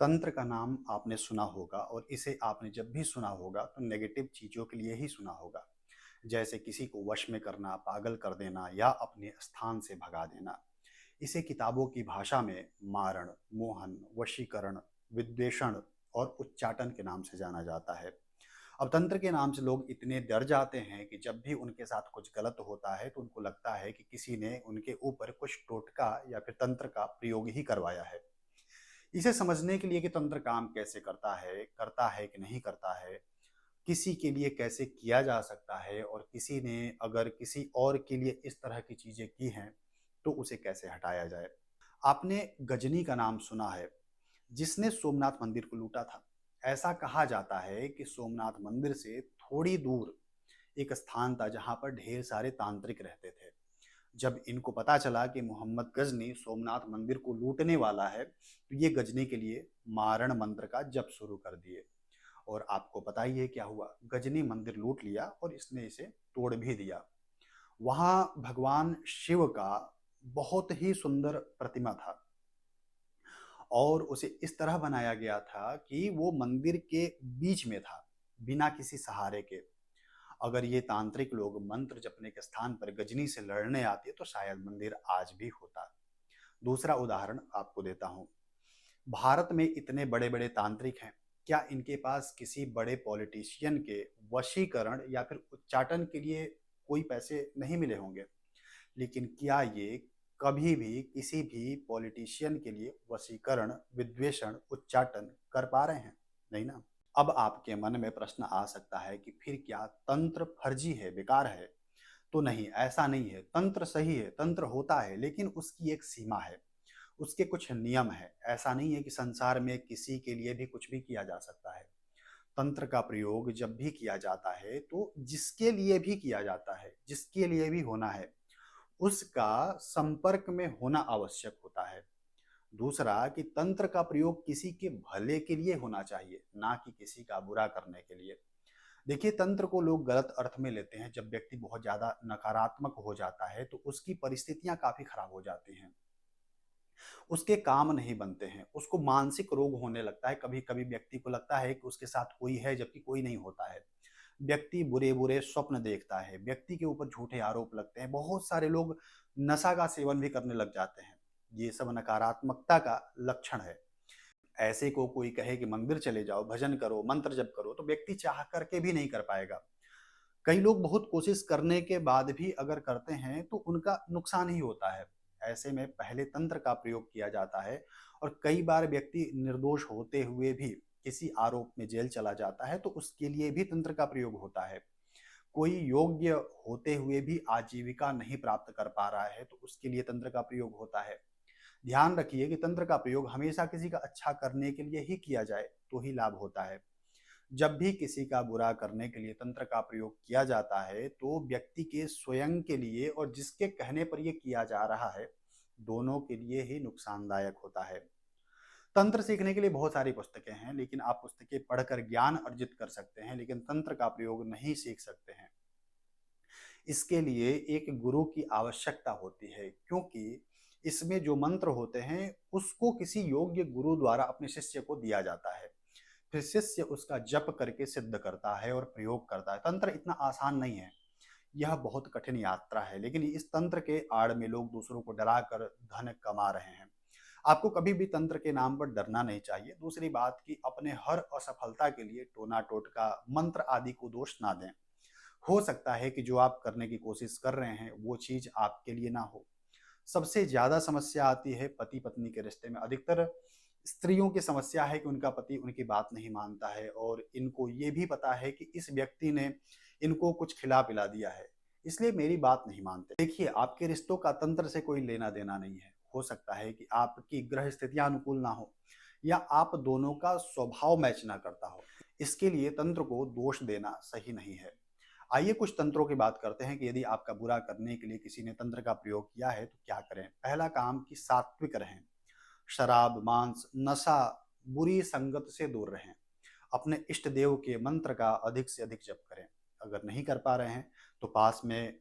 तंत्र का नाम आपने सुना होगा और इसे आपने जब भी सुना होगा तो नेगेटिव चीज़ों के लिए ही सुना होगा। जैसे किसी को वश में करना, पागल कर देना या अपने स्थान से भगा देना। इसे किताबों की भाषा में मारण, मोहन, वशीकरण, विद्वेषण और उच्चाटन के नाम से जाना जाता है। अब तंत्र के नाम से लोग इतने डर जाते हैं कि जब भी उनके साथ कुछ गलत होता है तो उनको लगता है कि किसी ने उनके ऊपर कुछ टोटका या फिर तंत्र का प्रयोग ही करवाया है। इसे समझने के लिए कि तंत्र काम कैसे करता है कि नहीं करता है, किसी के लिए कैसे किया जा सकता है और किसी ने अगर किसी और के लिए इस तरह की चीज़ें की हैं, तो उसे कैसे हटाया जाए। आपने गजनी का नाम सुना है, जिसने सोमनाथ मंदिर को लूटा था। ऐसा कहा जाता है कि सोमनाथ मंदिर से थोड़ी दूर एक स्थान था जहाँ पर ढेर सारे तांत्रिक रहते थे। जब इनको पता चला कि मोहम्मद गजनी सोमनाथ मंदिर को लूटने वाला है, तो ये गजनी के लिए मारण मंत्र का जप शुरू कर दिए। और आपको पता ही है क्या हुआ, गजनी मंदिर लूट लिया और इसने इसे तोड़ भी दिया। वहाँ भगवान शिव का बहुत ही सुंदर प्रतिमा था और उसे इस तरह बनाया गया था कि वो मंदिर के बीच में था, बिना किसी सहारे के। अगर ये तांत्रिक लोग मंत्र जपने के स्थान पर गजनी से लड़ने आते तो शायद मंदिर आज भी होता। दूसरा उदाहरण आपको देता हूँ। भारत में इतने बड़े बड़े तांत्रिक हैं, क्या इनके पास किसी बड़े पॉलिटिशियन के वशीकरण या फिर उच्चाटन के लिए कोई पैसे नहीं मिले होंगे? लेकिन क्या ये कभी भी किसी भी पॉलिटिशियन के लिए वशीकरण, विद्वेषण, उच्चाटन कर पा रहे हैं? नहीं ना। अब आपके मन में प्रश्न आ सकता है कि फिर क्या तंत्र फर्जी है, बेकार है? तो नहीं, ऐसा नहीं है। तंत्र सही है, तंत्र होता है, लेकिन उसकी एक सीमा है, उसके कुछ नियम है। ऐसा नहीं है कि संसार में किसी के लिए भी कुछ भी किया जा सकता है। तंत्र का प्रयोग जब भी किया जाता है तो जिसके लिए भी किया जाता है, जिसके लिए भी होना है, उसका संपर्क में होना आवश्यक होता है। दूसरा कि तंत्र का प्रयोग किसी के भले के लिए होना चाहिए, ना कि किसी का बुरा करने के लिए। देखिए, तंत्र को लोग गलत अर्थ में लेते हैं। जब व्यक्ति बहुत ज़्यादा नकारात्मक हो जाता है तो उसकी परिस्थितियाँ काफ़ी खराब हो जाती हैं, उसके काम नहीं बनते हैं, उसको मानसिक रोग होने लगता है। कभी-कभी व्यक्ति को लगता है कि उसके साथ कोई है जबकि कोई नहीं होता है। व्यक्ति बुरे-बुरे स्वप्न देखता है, व्यक्ति के ऊपर झूठे आरोप लगते हैं। बहुत सारे लोग नशा का सेवन भी करने लग जाते हैं। ये सब नकारात्मकता का लक्षण है। ऐसे को कोई कहे कि मंदिर चले जाओ, भजन करो, मंत्र जप करो, तो व्यक्ति चाह करके भी नहीं कर पाएगा। कई लोग बहुत कोशिश करने के बाद भी अगर करते हैं तो उनका नुकसान ही होता है। ऐसे में पहले तंत्र का प्रयोग किया जाता है और कई बार व्यक्ति निर्दोष होते हुए भी किसी आरोप में जेल चला जाता है तो उसके लिए भी तंत्र का प्रयोग होता है। कोई योग्य होते हुए भी आजीविका नहीं प्राप्त कर पा रहा है तो उसके लिए तंत्र का प्रयोग होता है। ध्यान रखिए कि तंत्र का प्रयोग हमेशा किसी का अच्छा करने के लिए ही किया जाए तो ही लाभ होता है। जब भी किसी का बुरा करने के लिए तंत्र का प्रयोग किया जाता है तो व्यक्ति के स्वयं के लिए और जिसके कहने पर यह किया जा रहा है, दोनों के लिए ही नुकसानदायक होता है। तंत्र सीखने के लिए बहुत सारी पुस्तकें हैं, लेकिन आप पुस्तकें पढ़कर ज्ञान अर्जित कर सकते हैं, लेकिन तंत्र का प्रयोग नहीं सीख सकते हैं। इसके लिए एक गुरु की आवश्यकता होती है, क्योंकि इसमें जो मंत्र होते हैं उसको किसी योग्य गुरु द्वारा अपने शिष्य को दिया जाता है। फिर शिष्य उसका जप करके सिद्ध करता है और प्रयोग करता है। तंत्र इतना आसान नहीं है, यह बहुत कठिन यात्रा है, लेकिन इस तंत्र के आड़ में लोग दूसरों को डरा कर धन कमा रहे हैं। आपको कभी भी तंत्र के नाम पर डरना नहीं चाहिए। दूसरी बात कि अपने हर असफलता के लिए टोना टोटका, मंत्र आदि को दोष ना दें। हो सकता है कि जो आप करने की कोशिश कर रहे हैं वो चीज आपके लिए ना हो। सबसे ज्यादा समस्या आती है पति पत्नी के रिश्ते में। अधिकतर स्त्रियों की समस्या है कि उनका पति उनकी बात नहीं मानता है और इनको ये भी पता है कि इस व्यक्ति ने इनको कुछ खिला पिला दिया है, इसलिए मेरी बात नहीं मानते। देखिए, आपके रिश्तों का तंत्र से कोई लेना देना नहीं है। हो सकता है कि आपकी ग्रह स्थितियां अनुकूल ना हो या आप दोनों का स्वभाव मैच ना करता हो। इसके लिए तंत्र को दोष देना सही नहीं है। आइए कुछ तंत्रों की बात करते हैं कि यदि आपका बुरा करने के लिए किसी ने तंत्र का प्रयोग किया है तो क्या करें। पहला काम कि सात्विक रहें, शराब, मांस, नशा, बुरी संगत से दूर रहें। अपने इष्ट देव के मंत्र का अधिक से अधिक जप करें। अगर नहीं कर पा रहे हैं तो पास में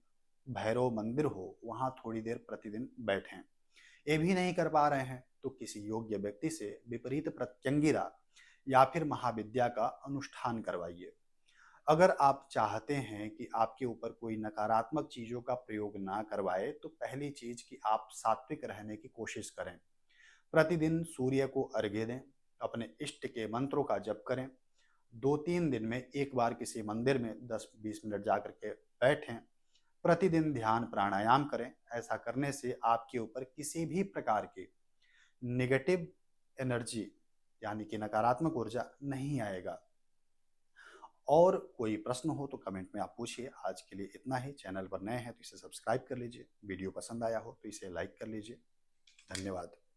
भैरव मंदिर हो, वहां थोड़ी देर प्रतिदिन बैठें। ये भी नहीं कर पा रहे हैं तो किसी योग्य व्यक्ति से विपरीत प्रत्यंगिरा या फिर महाविद्या का अनुष्ठान करवाइए। अगर आप चाहते हैं कि आपके ऊपर कोई नकारात्मक चीज़ों का प्रयोग ना करवाए तो पहली चीज़ कि आप सात्विक रहने की कोशिश करें। प्रतिदिन सूर्य को अर्घ्य दें, अपने इष्ट के मंत्रों का जप करें, 2-3 दिन में एक बार किसी मंदिर में 10-20 मिनट जाकर के बैठें, प्रतिदिन ध्यान प्राणायाम करें। ऐसा करने से आपके ऊपर किसी भी प्रकार की नेगेटिव एनर्जी यानी कि नकारात्मक ऊर्जा नहीं आएगा। और कोई प्रश्न हो तो कमेंट में आप पूछिए। आज के लिए इतना ही। चैनल पर नए हैं तो इसे सब्सक्राइब कर लीजिए। वीडियो पसंद आया हो तो इसे लाइक कर लीजिए। धन्यवाद।